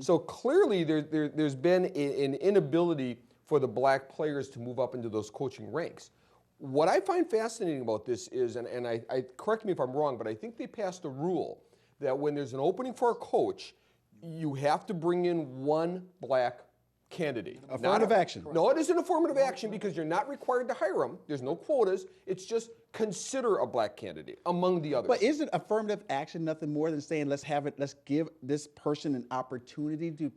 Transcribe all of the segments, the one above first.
So clearly there's been an inability for the black players to move up into those coaching ranks. What I find fascinating about this is, and I correct me if I'm wrong, but I think they passed a rule that when there's an opening for a coach, you have to bring in one black candidate. Affirmative action. No, it isn't affirmative action because you're not required to hire them. There's no quotas. It's just consider a black candidate among the others. But isn't affirmative action nothing more than saying let's give this person an opportunity to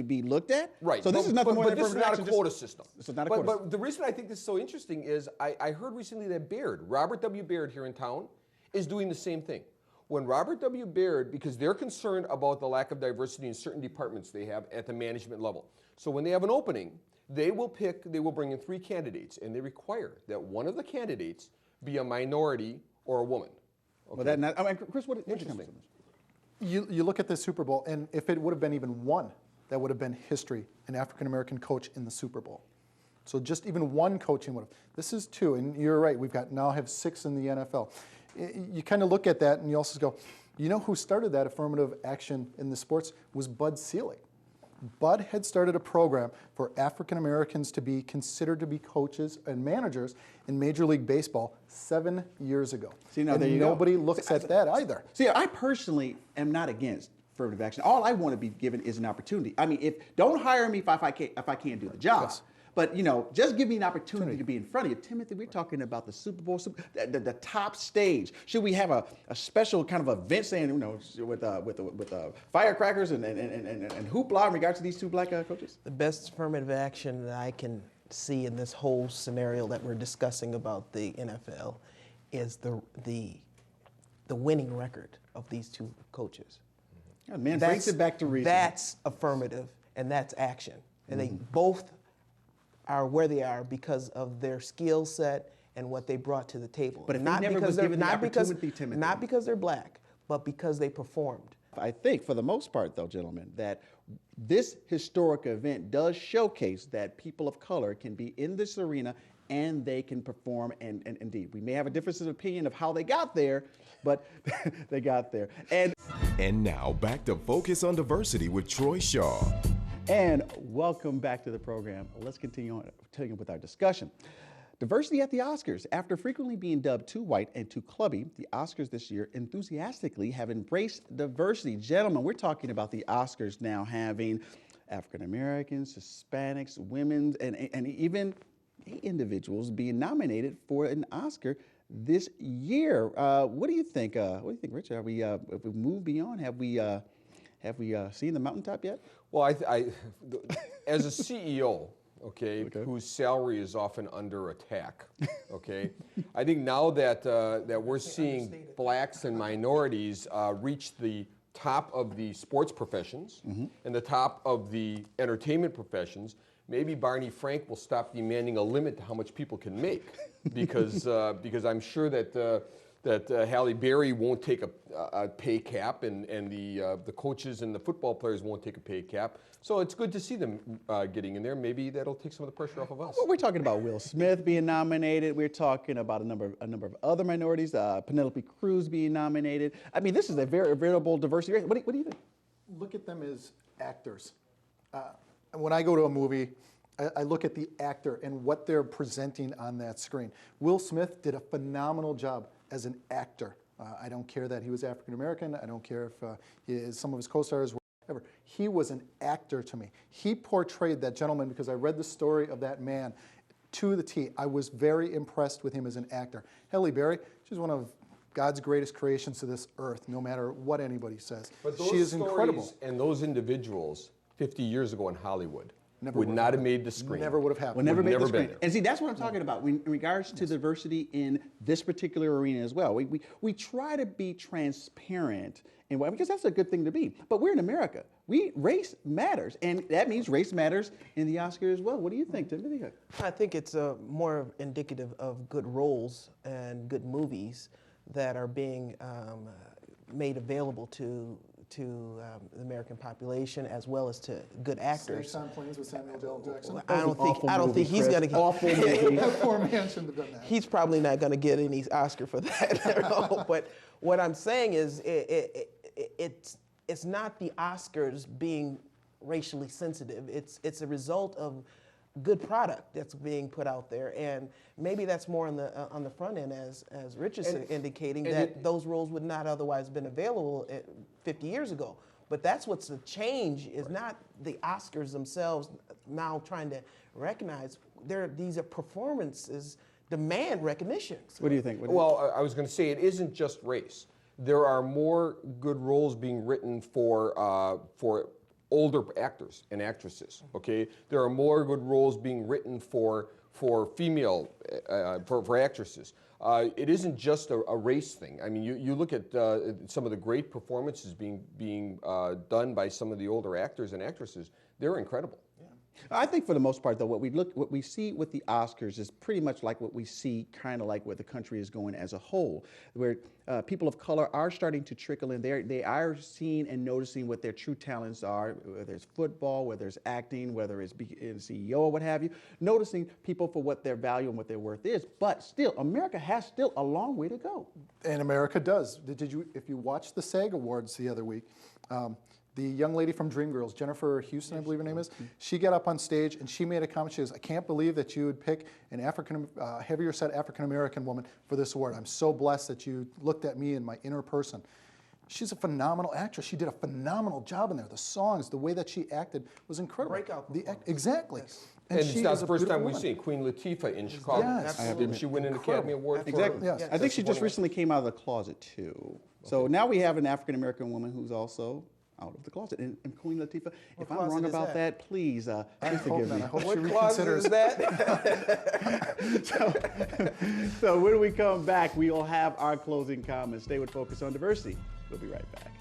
be looked at? Right. So this is nothing more than affirmative action. But this is not a quota system. This is not a quota system. But the reason I think this is so interesting is I heard recently that Robert W. Baird here in town, is doing the same thing. When Robert W. Baird, because they're concerned about the lack of diversity in certain departments they have at the management level. So when they have an opening, they will bring in 3 candidates, and they require that one of the candidates be a minority or a woman. Okay? Well, Chris, what you think? You look at the Super Bowl, and if it would have been even one, that would have been history, an African-American coach in the Super Bowl. So just even one coaching would have. This is 2, and you're right, now have 6 in the NFL. You kind of look at that, and you also go, you know who started that affirmative action in the sports was Bud Selig. Bud had started a program for African Americans to be considered to be coaches and managers in Major League Baseball 7 years ago. See, now, and nobody looks at that either. See, I personally am not against affirmative action. All I want to be given is an opportunity. I mean, don't hire me if I can't do the job. Yes. But, just give me an opportunity to be in front of you. Timothy, we're talking about the Super Bowl, the top stage. Should we have a special kind of event saying, with firecrackers and hoopla in regards to these 2 black coaches? The best affirmative action that I can see in this whole scenario that we're discussing about the NFL is the winning record of these 2 coaches. Yeah, man, brings it back to reason. That's affirmative, and that's action. And they both are where they are because of their skill set and what they brought to the table. But if not because they're not because they're black, but because they performed. I think, for the most part, though, gentlemen, that this historic event does showcase that people of color can be in this arena and they can perform. And indeed, we may have a difference of opinion of how they got there, but they got there. And now back to Focus on Diversity with Troy Shaw. And welcome back to the program. Let's continue with our discussion. Diversity at the Oscars. After frequently being dubbed too white and too clubby, the Oscars this year enthusiastically have embraced diversity. Gentlemen, we're talking about the Oscars now having African Americans, Hispanics, women, and even individuals being nominated for an Oscar this year. What do you think? Richard? Have we moved beyond? Have we seen the mountaintop yet? Well, as a CEO, whose salary is often under attack, I think now that we're seeing blacks and minorities reach the top of the sports professions and the top of the entertainment professions, maybe Barney Frank will stop demanding a limit to how much people can make, because I'm sure that Halle Berry won't take a pay cap, and the coaches and the football players won't take a pay cap. So it's good to see them getting in there. Maybe that'll take some of the pressure off of us. Well, we're talking about Will Smith being nominated. We're talking about a number of other minorities. Penelope Cruz being nominated. I mean, this is a very veritable diversity rate. What do you think? Look at them as actors. When I go to a movie, I look at the actor and what they're presenting on that screen. Will Smith did a phenomenal job as an actor. I don't care that he was African American. I don't care if some of his co-stars were whatever. He was an actor to me. He portrayed that gentleman, because I read the story of that man to the T. I was very impressed with him as an actor. Halle Berry, she's one of God's greatest creations to this earth, no matter what anybody says. But those she is stories incredible. And those individuals 50 years ago in Hollywood would not have made the screen. Never would have happened. Would never made the screen. Been there. And see, that's what I'm talking about in regards to diversity in this particular arena as well. We try to be transparent, because that's a good thing to be. But we're in America. Race matters, and that means race matters in the Oscars as well. What do you think, Timothy? I think it's more indicative of good roles and good movies that are being made available to the American population, as well as to good actors. Snakes on Planes with Samuel L. Jackson. I don't think he's going to get. Awful movie. That poor man shouldn't have done that. He's probably not going to get any Oscar for that. But what I'm saying is, it's not the Oscars being racially sensitive. It's a result of good product that's being put out there, and maybe that's more on the front end, as Rich is indicating, that those roles would not otherwise have been available 50 years ago. But that's what's the change, is not the Oscars themselves now trying to recognize. These are performances demand recognition. What do you think? Well, I was going to say, it isn't just race. There are more good roles being written for older actors and actresses. Okay, there are more good roles being written for female for actresses. It isn't just a race thing. I mean, you look at some of the great performances being done by some of the older actors and actresses. They're incredible. I think for the most part, though, what we see with the Oscars is pretty much like what we see kind of like where the country is going as a whole, where people of color are starting to trickle in. They are seeing and noticing what their true talents are, whether it's football, whether it's acting, whether it's being a CEO or what have you, noticing people for what their value and what their worth is. But still, America has still a long way to go. And America does. If you watched the SAG Awards the other week, the young lady from Dreamgirls, Jennifer Houston, I believe her name is, she got up on stage and she made a comment. She goes, "I can't believe that you would pick an heavier set African-American woman for this award. I'm so blessed that you looked at me and my inner person." She's a phenomenal actress. She did a phenomenal job in there. The songs, the way that she acted was incredible. Breakout exactly. Yes. And it's not is the a first time beautiful we've woman. seen Queen Latifah in Chicago. Yes. Didn't she win an Academy Award? Exactly. Yes. I think she just recently came out of the closet too. So now we have an African-American woman who's also out of the closet. And Queen Latifah, if I'm closet wrong is about that, please forgive me. I hope she What closet reconsiders. is that? So when we come back, we will have our closing comments. Stay with Focus on Diversity. We'll be right back.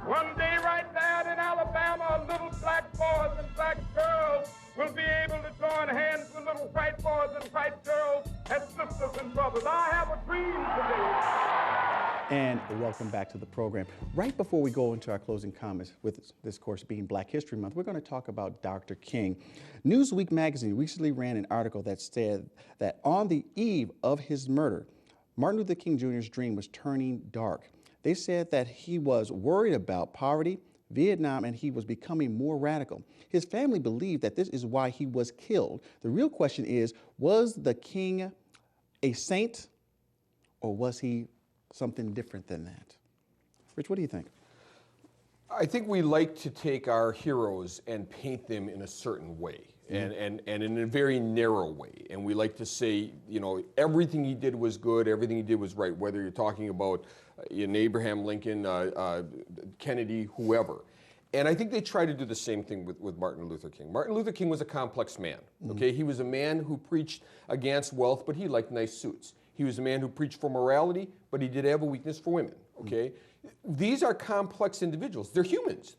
One day right there in Alabama, little black boys and black girls will be able to join hands with little white boys and white girls as sisters and brothers. I have a dream today. And welcome back to the program. Right before we go into our closing comments, with this course being Black History Month, we're going to talk about Dr. King. Newsweek magazine recently ran an article that said that on the eve of his murder, Martin Luther King Jr.'s dream was turning dark. They said that he was worried about poverty, Vietnam, and he was becoming more radical. His family believed that this is why he was killed. The real question is, was the king a saint, or was he something different than that? Rich, what do you think? I think we like to take our heroes and paint them in a certain way, and in a very narrow way. And we like to say, everything he did was good, everything he did was right, whether you're talking about Abraham Lincoln, Kennedy, whoever. And I think they try to do the same thing with Martin Luther King. Martin Luther King was a complex man, okay? He was a man who preached against wealth, but he liked nice suits. He was a man who preached for morality, but he did have a weakness for women, okay? These are complex individuals. They're humans.